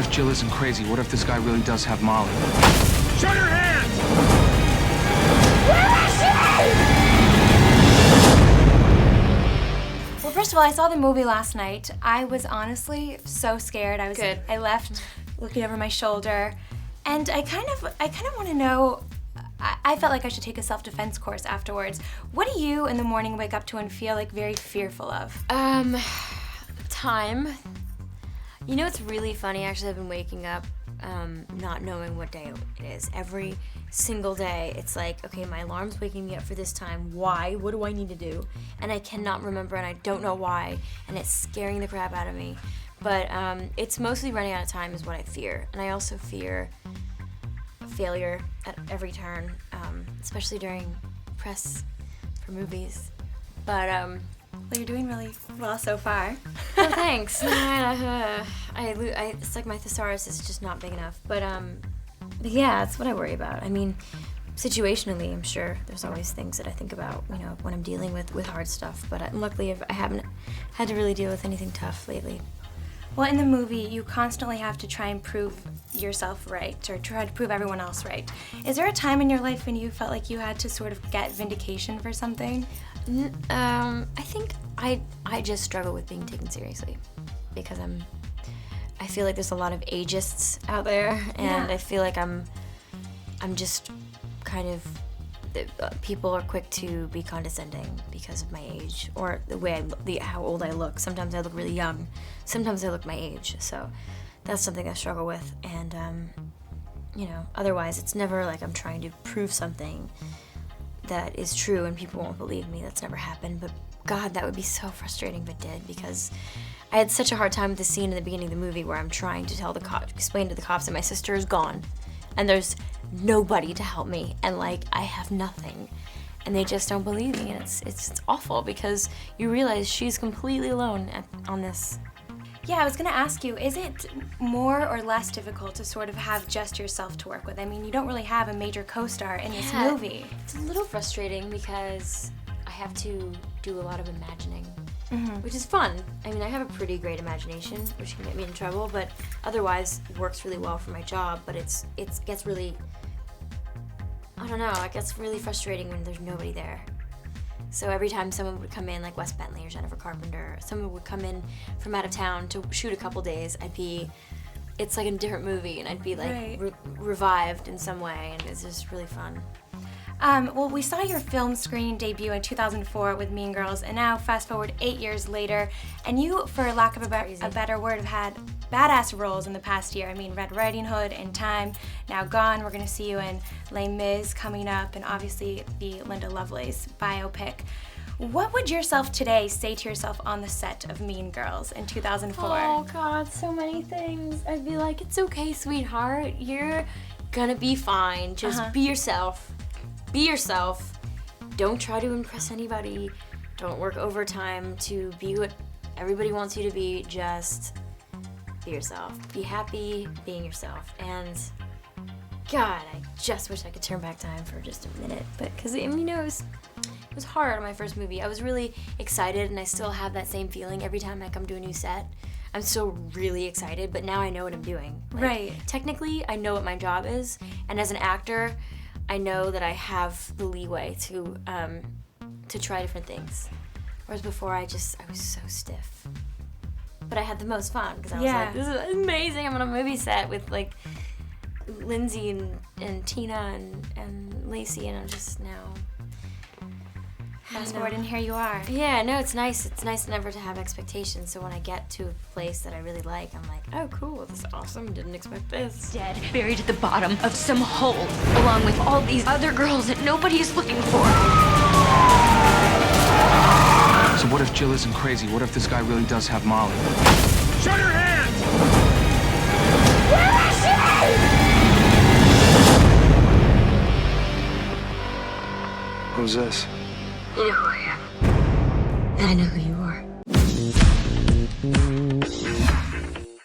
if Jill isn't crazy? What if this guy really does have Molly? Shut your hands! Well, first of all, I saw the movie last night. I was honestly so scared. Good. I left looking over my shoulder, and I kind of want to know. I felt like I should take a self-defense course afterwards. What do you in the morning wake up to and feel like very fearful of? Time. You know, it's really funny. Actually, I've been waking up not knowing what day it is. Every single day, it's like, okay, my alarm's waking me up for this time. Why? What do I need to do? And I cannot remember, and I don't know why, and it's scaring the crap out of me. But it's mostly running out of time is what I fear. And I also fear failure at every turn, especially during press for movies. But Well, you're doing really well so far. oh, thanks. It's like my thesaurus is just not big enough. But yeah, that's what I worry about. I mean, situationally, I'm sure there's always things that I think about, you know, when I'm dealing with hard stuff. But luckily, I haven't had to really deal with anything tough lately. Well, in the movie, you constantly have to try and prove yourself right, or try to prove everyone else right. Is there a time in your life when you felt like you had to sort of get vindication for something? I think I just struggle with being taken seriously because I feel like there's a lot of ageists out there, and Yeah. I feel like I'm just kind of people are quick to be condescending because of my age or the way how old I look. Sometimes I look really young, sometimes I look my age. So that's something I struggle with, and you know, otherwise it's never like I'm trying to prove something that is true and people won't believe me. That's never happened, but God, that would be so frustrating if it did, because I had such a hard time with the scene in the beginning of the movie where I'm trying to tell explain to the cops that my sister is gone and there's nobody to help me, and like I have nothing, and they just don't believe me, and it's awful because you realize she's completely alone on this. Yeah, I was gonna ask you, is it more or less difficult to sort of have just yourself to work with? I mean, you don't really have a major co-star in this movie. It's a little frustrating because I have to do a lot of imagining, which is fun. I mean, I have a pretty great imagination, which can get me in trouble, but otherwise it works really well for my job, but it gets really, I don't know, it gets really frustrating when there's nobody there. So every time someone would come in, like Wes Bentley or Jennifer Carpenter, someone would come in from out of town to shoot a couple days, it's like a different movie, and I'd be like revived in some way, and it's just really fun. Well, we saw your film screen debut in 2004 with Mean Girls, and now fast forward 8 years later, and you, for lack of a better word, have had badass roles in the past year. I mean, Red Riding Hood, In Time, Now Gone. We're going to see you in Les Mis coming up, and obviously the Linda Lovelace biopic. What would yourself today say to yourself on the set of Mean Girls in 2004? Oh God, so many things. I'd be like, it's okay, sweetheart. You're gonna be fine. Just be yourself. Be yourself. Don't try to impress anybody. Don't work overtime to be what everybody wants you to be. Just be yourself. Be happy being yourself. And God, I just wish I could turn back time for just a minute. But because, you know, it was hard on my first movie. I was really excited, and I still have that same feeling every time I come to a new set. I'm still really excited, but now I know what I'm doing. Like, right. Technically, I know what my job is, and as an actor, I know that I have the leeway to try different things. Whereas before, I was so stiff. But I had the most fun because I was like, this is amazing. I'm on a movie set with like Lindsay and Tina and Lacey, and I'm just now. Fast forward, and here you are. Yeah, no, it's nice. It's nice never to have expectations. So when I get to a place that I really like, I'm like, oh, cool, this is awesome. Didn't expect this. Dead, buried at the bottom of some hole, along with all these other girls that nobody is looking for. So what if Jill isn't crazy? What if this guy really does have Molly? Shut your hands! Who's this? You know who I am. And I know who you